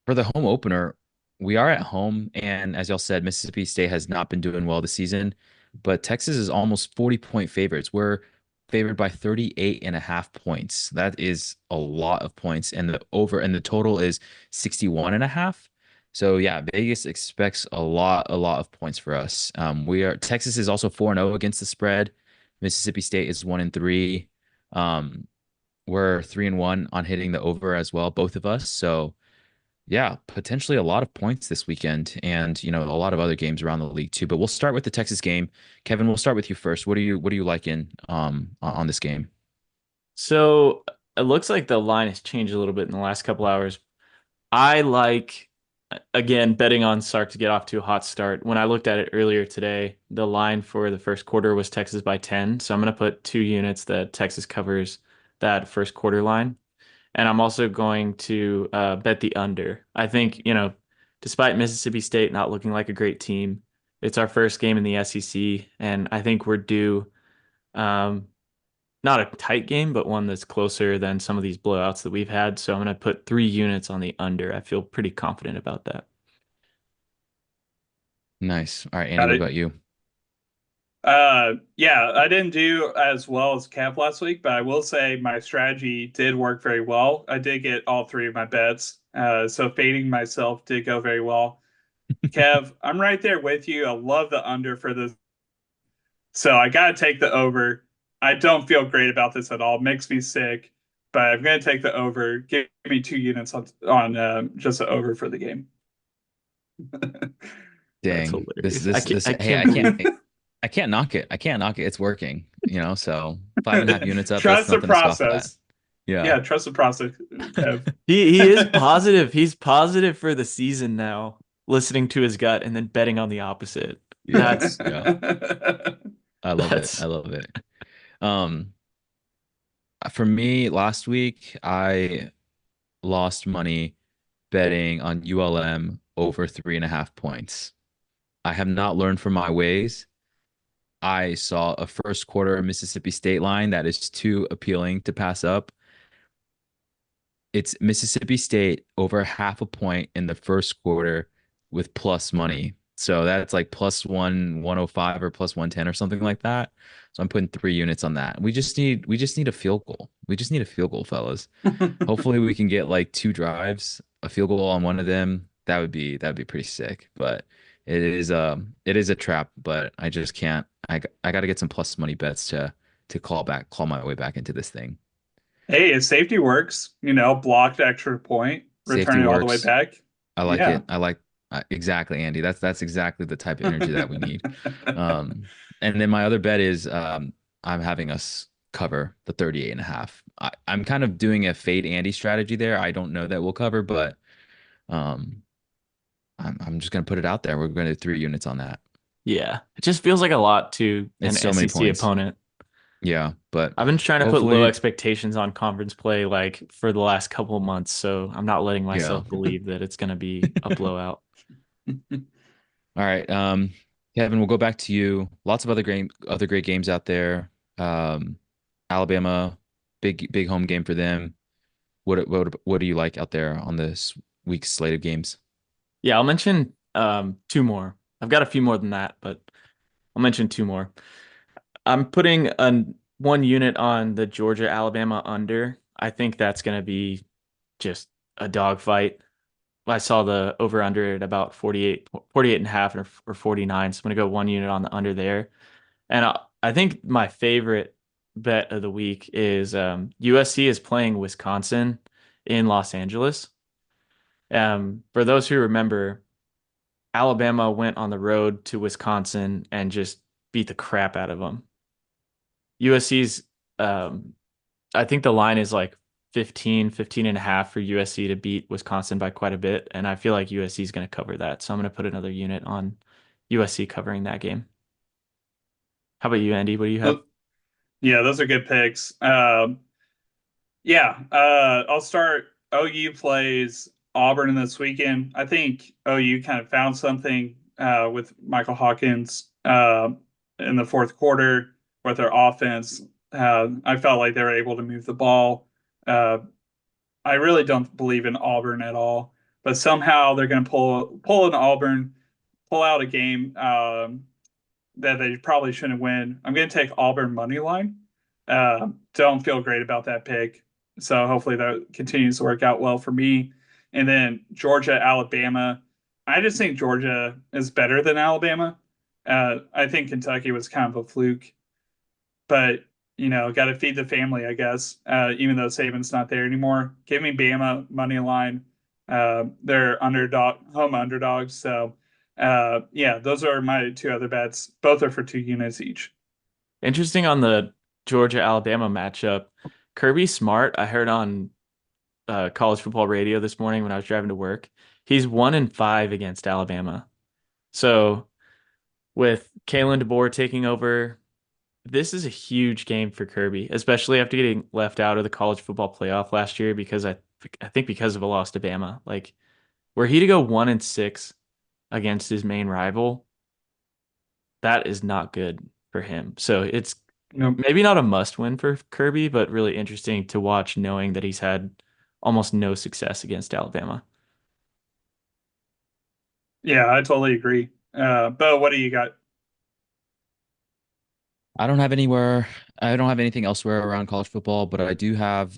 Speaker 1: for the home opener, we are at home, and as y'all said, Mississippi State has not been doing well this season, but Texas is almost 40-point favorites. We're favored by 38.5 points. That is a lot of points, and the total is 61.5. So yeah, Vegas expects a lot of points for us. Texas is also 4-0 against the spread. Mississippi State is 1-3. Um, we're 3-1 on hitting the over as well, both of us. So yeah, potentially a lot of points this weekend, and a lot of other games around the league too. But we'll start with the Texas game. Kevin, we'll start with you first. What are you liking on this game?
Speaker 3: So it looks like the line has changed a little bit in the last couple hours. I like, again, betting on Sark to get off to a hot start. When I looked at it earlier today, the line for the first quarter was Texas by 10. So I'm going to put 2 units that Texas covers that first quarter line. And I'm also going to bet the under. I think, despite Mississippi State not looking like a great team, it's our first game in the SEC, and I think we're due um, not a tight game, but one that's closer than some of these blowouts that we've had. So I'm going to put 3 units on the under. I feel pretty confident about that.
Speaker 1: Nice. All right, Andy,
Speaker 2: Got
Speaker 1: what
Speaker 2: it.
Speaker 1: about you?
Speaker 2: Yeah, I didn't do as well as Kev last week, but I will say my strategy did work very well. I did get all three of my bets. So fading myself did go very well. Kev, I'm right there with you. I love the under for this. So I got to take the over. I don't feel great about this at all. Makes me sick, but I'm going to take the over. Give me 2 units on just the over for the game.
Speaker 3: That's
Speaker 1: Dang. This
Speaker 3: hilarious.
Speaker 1: this this
Speaker 3: I
Speaker 1: hey,
Speaker 3: can't
Speaker 1: I can't
Speaker 3: believe.
Speaker 1: I can't knock it. I can't knock it. It's working, so 5.5 units up, that's
Speaker 2: Trust the
Speaker 1: nothing to scoff at.
Speaker 2: process.
Speaker 1: Yeah.
Speaker 2: Yeah, trust the process, Kev.
Speaker 3: He is positive. He's positive for the season now, listening to his gut and then betting on the opposite.
Speaker 1: Yeah.
Speaker 3: That's
Speaker 1: Yeah. I love it. I
Speaker 3: that's
Speaker 1: love it. Um, for me, last week I lost money betting on ULM over 3.5 points. I have not learned from my ways. I saw a first quarter Mississippi State line that is too appealing to pass up. It's Mississippi State over half a point in the first quarter with plus money. So that's like plus 105 or plus 110 or something like that. So I'm putting 3 units on that. We just need a field goal. We just need a field goal, fellas. Hopefully we can get like 2 drives, a field goal on one of them. That'd be pretty sick. But it is a trap, but I just can't. I got to get some plus money bets to claw my way back into this thing.
Speaker 2: Hey, if safety works, blocked extra point,
Speaker 1: Safety
Speaker 2: return it all the way
Speaker 1: works.
Speaker 2: back.
Speaker 1: I like
Speaker 2: Yeah.
Speaker 1: it. I like exactly, Andy. That's exactly the type of energy that we need. Um, and then my other bet is I'm having us cover the 38.5. I'm kind of doing a fade Andy strategy there. I don't know that we'll cover, but um, I'm just gonna put it out there. We're gonna do 3 units on that.
Speaker 3: yeah. It just feels like a lot to an
Speaker 1: It's so many
Speaker 3: SEC
Speaker 1: points.
Speaker 3: opponent.
Speaker 1: Yeah, but
Speaker 3: I've been trying to put low
Speaker 1: hopefully,
Speaker 3: expectations on conference play like for the last couple of months, so I'm not letting
Speaker 1: yeah.
Speaker 3: myself believe that it's going to be a blowout.
Speaker 1: All right. Kevin, we'll go back to you. Lots of other great games out there. Um, Alabama, big home game for them. What do you like out there on this week's slate of games?
Speaker 3: Yeah, I'll mention two more. I've got a few more than that, but I'll mention two more. I'm putting 1 unit on the Georgia Alabama under. I think that's going to be just a dogfight. I saw the over under at about 48 and a half or 49. So I'm going to go 1 unit on the under there. And I think my favorite bet of the week is USC is playing Wisconsin in Los Angeles. For those who remember, Alabama went on the road to Wisconsin and just beat the crap out of them. USC's, I think the line is like 15 and a half for USC to beat Wisconsin by quite a bit. And I feel like USC is going to cover that. So I'm going to put another unit on USC covering that game. How about you, Andy? What do you have?
Speaker 2: Yeah, those are good picks. Yeah, I'll start. OU plays Auburn this weekend. I think OU kind of found something with Michael Hawkins in the fourth quarter with their offense. I felt like they were able to move the ball. I really don't believe in Auburn at all, but somehow they're going to pull an Auburn, pull out a game that they probably shouldn't win. I'm going to take Auburn money line. Don't feel great about that pick, so hopefully that continues to work out well for me. And then Georgia, Alabama. I just think Georgia is better than Alabama. I think Kentucky was kind of a fluke, but got to feed the family, I guess. Even though Saban's not there anymore, give me Bama money line. They're home underdogs. So, yeah, those are my two other bets. Both are for 2 units each.
Speaker 3: Interesting on the Georgia Alabama matchup. Kirby Smart, I heard on college football radio this morning when I was driving to work. He's 1-5 against Alabama. So with Kalen DeBoer taking over, this is a huge game for Kirby, especially after getting left out of the college football playoff last year because I think because of a loss to Bama. Like, were he to go 1-6 against his main rival, that is not good for him. So it's maybe not a must win for Kirby, but really interesting to watch knowing that he's had almost no success against Alabama.
Speaker 2: Yeah, I totally agree. Bo, what do you got?
Speaker 1: I don't have anything elsewhere around college football, but I do have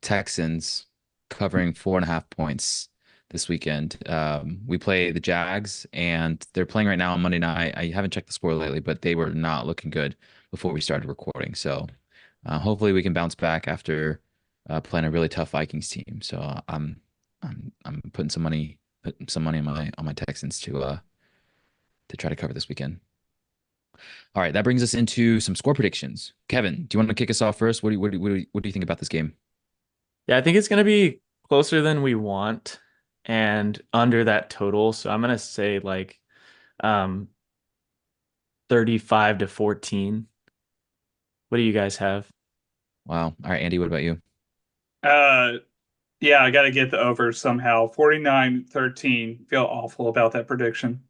Speaker 1: Texans covering 4.5 points this weekend. We play the Jags, and they're playing right now on Monday night. I haven't checked the score lately, but they were not looking good before we started recording. So hopefully we can bounce back after playing a really tough Vikings team. So I'm putting some money on my Texans to try to cover this weekend. All right, that brings us into some score predictions. Kevin, do you want to kick us off first? What do you think about this game?
Speaker 3: Yeah, I think it's going to be closer than we want and under that total. So I'm going to say like 35-14. What do you guys have?
Speaker 1: Wow. All right, Andy, what about you?
Speaker 2: Yeah, I got to get the over somehow. 49-13. Feel awful about that prediction.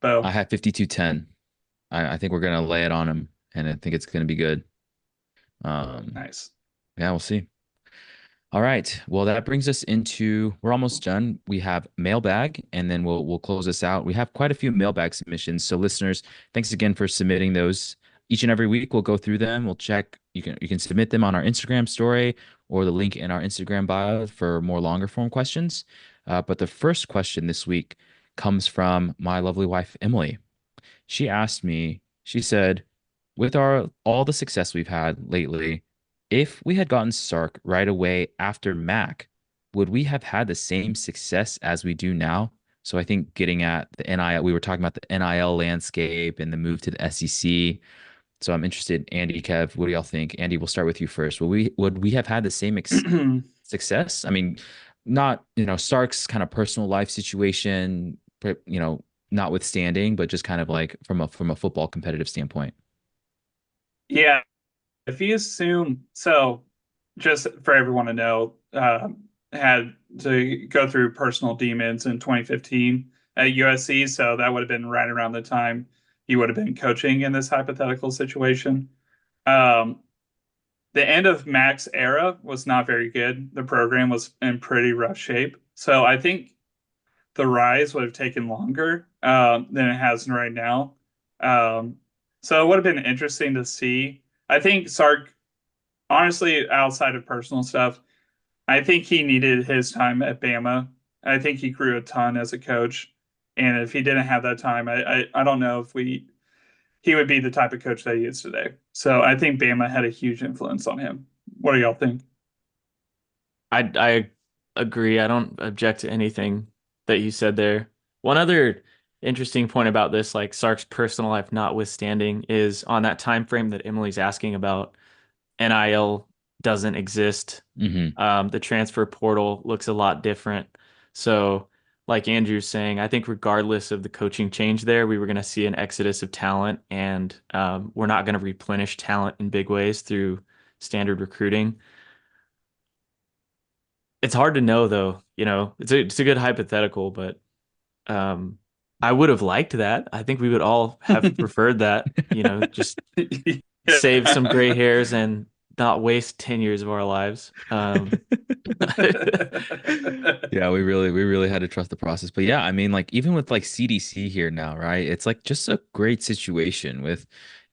Speaker 1: I
Speaker 2: Bo.
Speaker 1: have 52-10. I think we're gonna lay it on him, and I think it's gonna be good.
Speaker 2: Nice.
Speaker 1: Yeah, we'll see. All right. Well, that brings us into we're almost done. We have mailbag, and then we'll close this out. We have quite a few mailbag submissions. So listeners, thanks again for submitting those. Each and every week we'll go through them. We'll check. You can submit them on our Instagram story or the link in our Instagram bio for more longer form questions. But the first question this week comes from my lovely wife, Emily. She asked me, she said, with all the success we've had lately, if we had gotten Sark right away after Mac, would we have had the same success as we do now? So I think getting at the NIL, we were talking about the NIL landscape and the move to the SEC. So I'm interested, Andy, Kev, what do y'all think? Andy, we'll start with you first. Would we have had the same success? I mean, not, Sark's kind of personal life situation, notwithstanding, but just kind of like from a football competitive standpoint.
Speaker 2: Yeah, if you assume so, just for everyone to know, had to go through personal demons in 2015 at USC, so that would have been right around the time he would have been coaching in this hypothetical situation. The end of Mac's era was not very good. The program was in pretty rough shape, so I think the rise would have taken longer than it has right now. So it would have been interesting to see. I think Sark, honestly, outside of personal stuff, I think he needed his time at Bama. I think he grew a ton as a coach, and if he didn't have that time, I don't know if he would be the type of coach that he is today. So I think Bama had a huge influence on him. What do y'all think?
Speaker 3: I agree. I don't object to anything that you said there. One other interesting point about this, like Sark's personal life notwithstanding, is on that time frame that Emily's asking about. NIL doesn't exist. The transfer portal looks a lot different. So, like Andrew's saying, I think regardless of the coaching change there, we were going to see an exodus of talent, and we're not going to replenish talent in big ways through standard recruiting. It's hard to know, though. It's a good hypothetical, but I would have liked that. I think we would all have preferred that. Just save some gray hairs and not waste 10 years of our lives.
Speaker 1: Yeah, we really had to trust the process. But yeah, I mean, like even with like CDC here now, right? It's like just a great situation with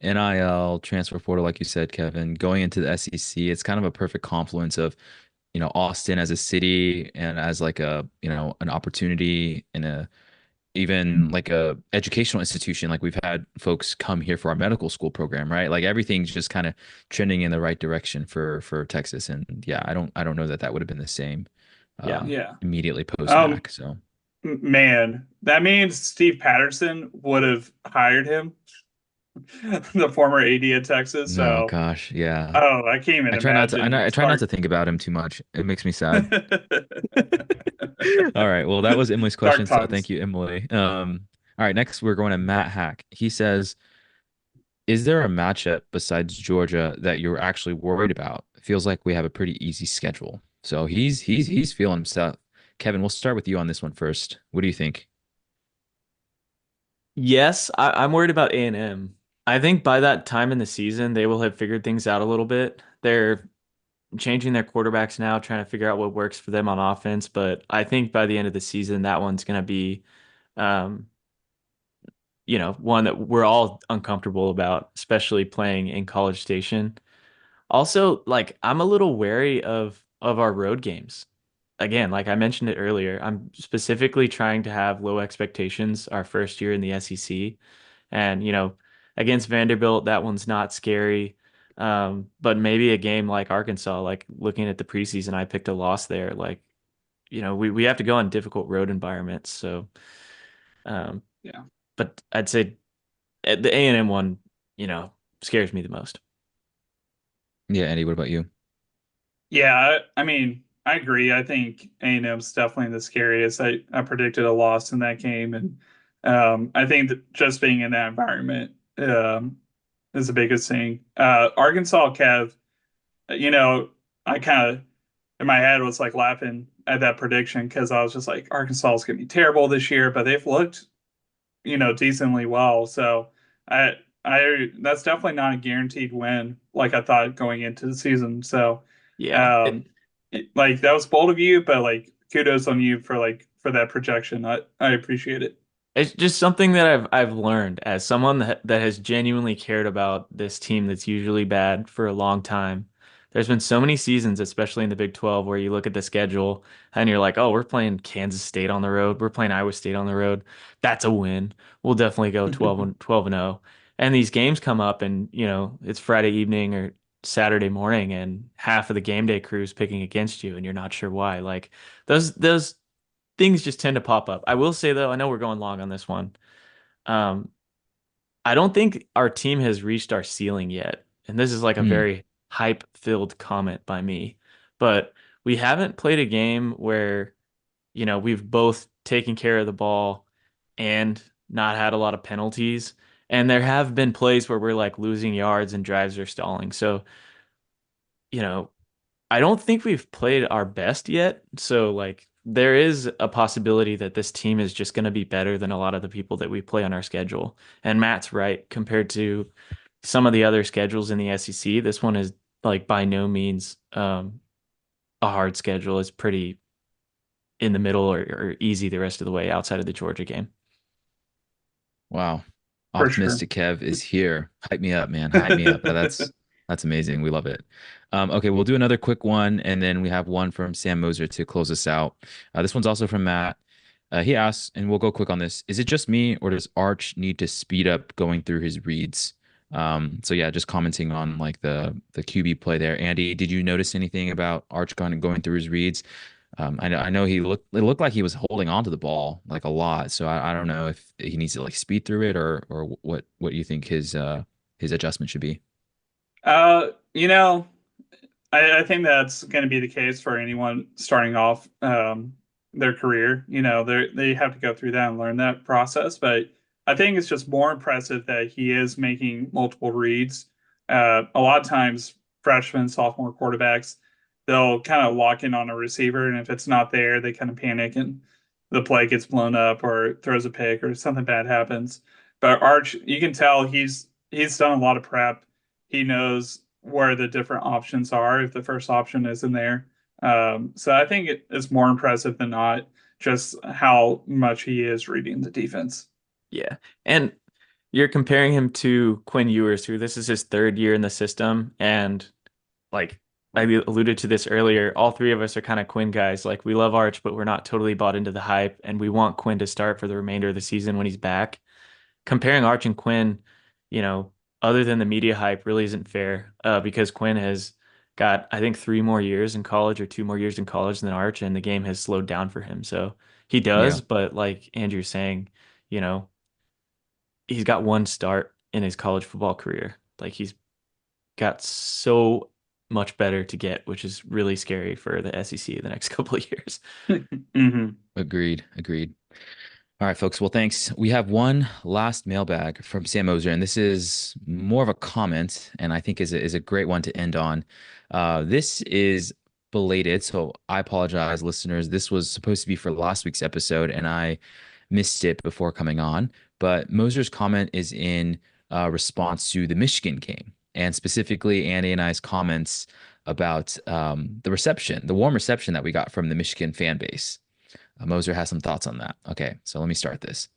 Speaker 1: NIL, transfer portal, like you said, Kevin, going into the SEC. It's kind of a perfect confluence of, Austin as a city and as like an opportunity and even like a educational institution. Like we've had folks come here for our medical school program, right? Like everything's just kind of trending in the right direction for Texas. And yeah, I don't know that that would have been the same
Speaker 3: Yeah.
Speaker 2: Yeah.
Speaker 1: immediately post
Speaker 2: Um,
Speaker 1: Mac. So
Speaker 2: Man, that means Steve Patterson would have hired him, the former AD at Texas.
Speaker 1: no,
Speaker 2: So,
Speaker 1: gosh, yeah.
Speaker 2: oh, I can't even
Speaker 1: I try not to I,
Speaker 2: imagine.
Speaker 1: not- I
Speaker 2: It's
Speaker 1: try not
Speaker 2: dark.
Speaker 1: to think about him too much. It makes me sad. All right. Well, that was Emily's
Speaker 2: Dark
Speaker 1: question. So thank
Speaker 2: times.
Speaker 1: you, Emily. All right, next we're going to Matt Hack. He says, is there a matchup besides Georgia that you're actually worried about? It feels like we have a pretty easy schedule. So he's feeling himself. Kevin, we'll start with you on this one first. What do you think?
Speaker 3: Yes, I'm worried about A&M. I think by that time in the season, they will have figured things out a little bit. They're changing their quarterbacks now, trying to figure out what works for them on offense. But I think by the end of the season, that one's going to be, um, one that we're all uncomfortable about, especially playing in College Station. Also, like I'm a little wary of our road games. Again, like I mentioned it earlier, I'm specifically trying to have low expectations our first year in the SEC. And, against Vanderbilt, that one's not scary. But maybe a game like Arkansas, like looking at the preseason, I picked a loss there. Like, we have to go on difficult road environments. So, um,
Speaker 2: Yeah.
Speaker 3: but I'd say the A&M one, you know, scares me the most.
Speaker 1: Yeah, Andy, what about you?
Speaker 2: Yeah, I mean, I agree. I think A&M's definitely the scariest. I predicted a loss in that game, and I think that just being in that environment is the biggest thing. Arkansas, Kev, you know, I kind of in my head was like laughing at that prediction because I was just like, Arkansas is going to be terrible this year, but they've looked, decently well. So I that's definitely not a guaranteed win like I thought going into the season. So
Speaker 3: Yeah.
Speaker 2: um like that was bold of you, but like kudos on you for for that projection. I appreciate it.
Speaker 3: It's just something that I've learned as someone that has genuinely cared about this team that's usually bad for a long time. There's been so many seasons, especially in the Big 12, where you look at the schedule and you're like, oh, we're playing Kansas State on the road. We're playing Iowa State on the road. That's a win. We'll definitely go 12 and 0. And these games come up and, it's Friday evening or Saturday morning and half of the game day crew is picking against you and you're not sure why. Like those things just tend to pop up. I will say though, I know we're going long on this one. Um, I don't think our team has reached our ceiling yet. And this is like a
Speaker 1: Hmm.
Speaker 3: very hype-filled comment by me. But we haven't played a game where, we've both taken care of the ball and not had a lot of penalties. And there have been plays where we're like losing yards and drives are stalling. So, you know, I don't think we've played our best yet. So, like, there is a possibility that this team is just going to be better than a lot of the people that we play on our schedule. And Matt's right. Compared to some of the other schedules in the SEC, this one is like by no means a hard schedule. It's pretty in the middle or easy the rest of the way outside of the Georgia game.
Speaker 1: Wow.
Speaker 2: For sure.
Speaker 1: Optimistic Kev is here. Hype me up, man. Hype me up. That's amazing. We love it. Okay, we'll do another quick one, and then we have one from Sam Moser to close us out. This one's also from Matt. He asks, and we'll go quick on this. Is it just me, or does Arch need to speed up going through his reads? So yeah, just commenting on like the QB play there. Andy, did you notice anything about Arch going through his reads? I know it looked like he was holding on to the ball like a lot. So I don't know if he needs to like speed through it or what you think his adjustment should be.
Speaker 2: uh, you know, I think that's going to be the case for anyone starting off their career. They have to go through that and learn that process. But I think it's just more impressive that he is making multiple reads. A lot of times, freshmen, sophomore quarterbacks, they'll kind of lock in on a receiver, and if it's not there, they kind of panic and the play gets blown up or throws a pick or something bad happens. But Arch, you can tell he's done a lot of prep. He knows where the different options are if the first option isn't there. So I think it is more impressive than not just how much he is reading the defense.
Speaker 3: Yeah. And you're comparing him to Quinn Ewers, who this is his third year in the system. And like I alluded to this earlier, all three of us are kind of Quinn guys. Like we love Arch, but we're not totally bought into the hype. And we want Quinn to start for the remainder of the season when he's back. Comparing Arch and Quinn, you know, other than the media hype, really isn't fair because Quinn has got, I think, 3 more years in college or 2 more years in college than Arch, and the game has slowed down for him. So he
Speaker 1: Yeah.
Speaker 3: does, but like Andrew's saying, you know, he's got one start in his college football career. Like he's got so much better to get, which is really scary for the SEC the next couple of years.
Speaker 2: hmm
Speaker 1: Agreed. Agreed. All right, folks. Well, thanks. We have one last mailbag from Sam Moser, and this is more of a comment, and I think is a great one to end on. This is belated, so I apologize, listeners. This was supposed to be for last week's episode, and I missed it before coming on. But Moser's comment is in response to the Michigan game, and specifically Andy and I's comments about the reception, the warm reception that we got from the Michigan fan base. Moser has some thoughts on that. Okay, so let me start this.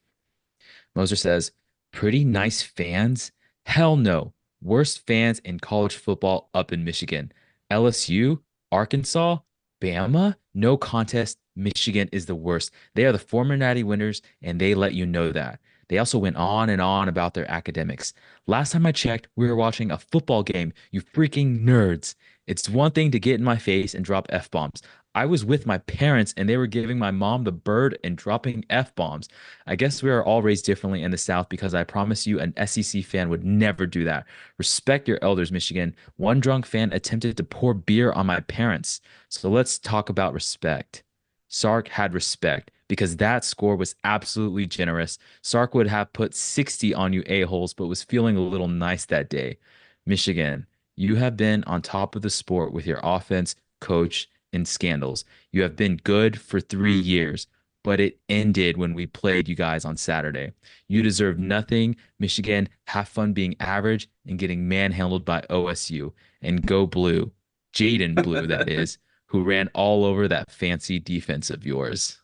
Speaker 1: Moser says, pretty nice fans? Hell no. Worst fans in college football up in Michigan. LSU, Arkansas, Bama, no contest. Michigan is the worst. They are the former Natty winners, and they let you know that. They also went on and on about their academics. Last time I checked, we were watching a football game, you freaking nerds. It's one thing to get in my face and drop F-bombs. I was with my parents and they were giving my mom the bird and dropping F-bombs. I guess we are all raised differently in the South because I promise you an SEC fan would never do that. Respect your elders, Michigan. One drunk fan attempted to pour beer on my parents. So let's talk about respect. Sark had respect because that score was absolutely generous. Sark would have put 60 on you a-holes, but was feeling a little nice that day. Michigan, you have been on top of the sport with your offense, coach, and scandals. You have been good for 3 years, but it ended when we played you guys on Saturday. You deserve nothing. Michigan, have fun being average and getting manhandled by OSU. And go blue. Jaden Blue, that is, who ran all over that fancy defense of yours.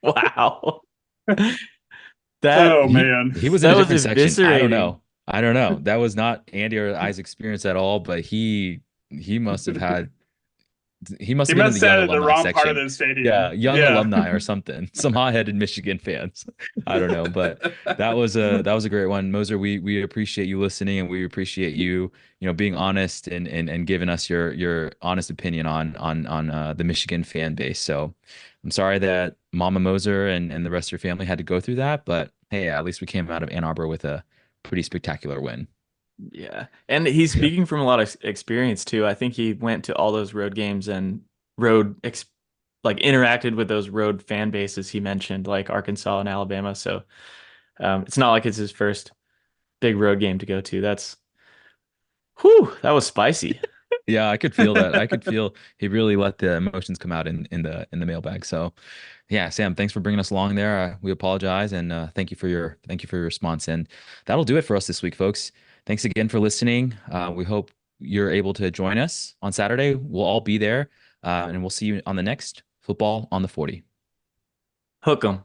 Speaker 3: Wow. That
Speaker 2: Oh
Speaker 1: He
Speaker 2: man.
Speaker 1: he was in
Speaker 3: that
Speaker 1: a
Speaker 3: was
Speaker 1: different section. I don't
Speaker 3: eviscerating.
Speaker 1: know. I don't know. That was not Andy or I's experience at all, but he must have had he must
Speaker 2: He
Speaker 1: have been in
Speaker 2: must
Speaker 1: the
Speaker 2: have
Speaker 1: young
Speaker 2: sat at the
Speaker 1: alumni
Speaker 2: wrong part of
Speaker 1: section.
Speaker 2: the
Speaker 1: Yeah,
Speaker 2: stadium.
Speaker 1: young
Speaker 2: Yeah.
Speaker 1: alumni or something. Some hot-headed Michigan fans. I don't know, but that was a great one. Moser, we appreciate you listening and we appreciate you, being honest and giving us your honest opinion on the Michigan fan base. So I'm sorry that Mama Moser and the rest of your family had to go through that, but hey, at least we came out of Ann Arbor with a pretty spectacular win.
Speaker 3: Yeah. And he's speaking from a lot of experience too. I think he went to all those road games and road ex like interacted with those road fan bases he mentioned, like Arkansas and Alabama. So it's not like it's his first big road game to go to. That's whew, that was spicy.
Speaker 1: Yeah, I could feel that. I could feel he really let the emotions come out in the mailbag. So, yeah, Sam, thanks for bringing us along there. We apologize and thank you for your response. And that'll do it for us this week, folks. Thanks again for listening. We hope you're able to join us on Saturday. We'll all be there, and we'll see you on the next Football on the 40.
Speaker 3: Hook 'em.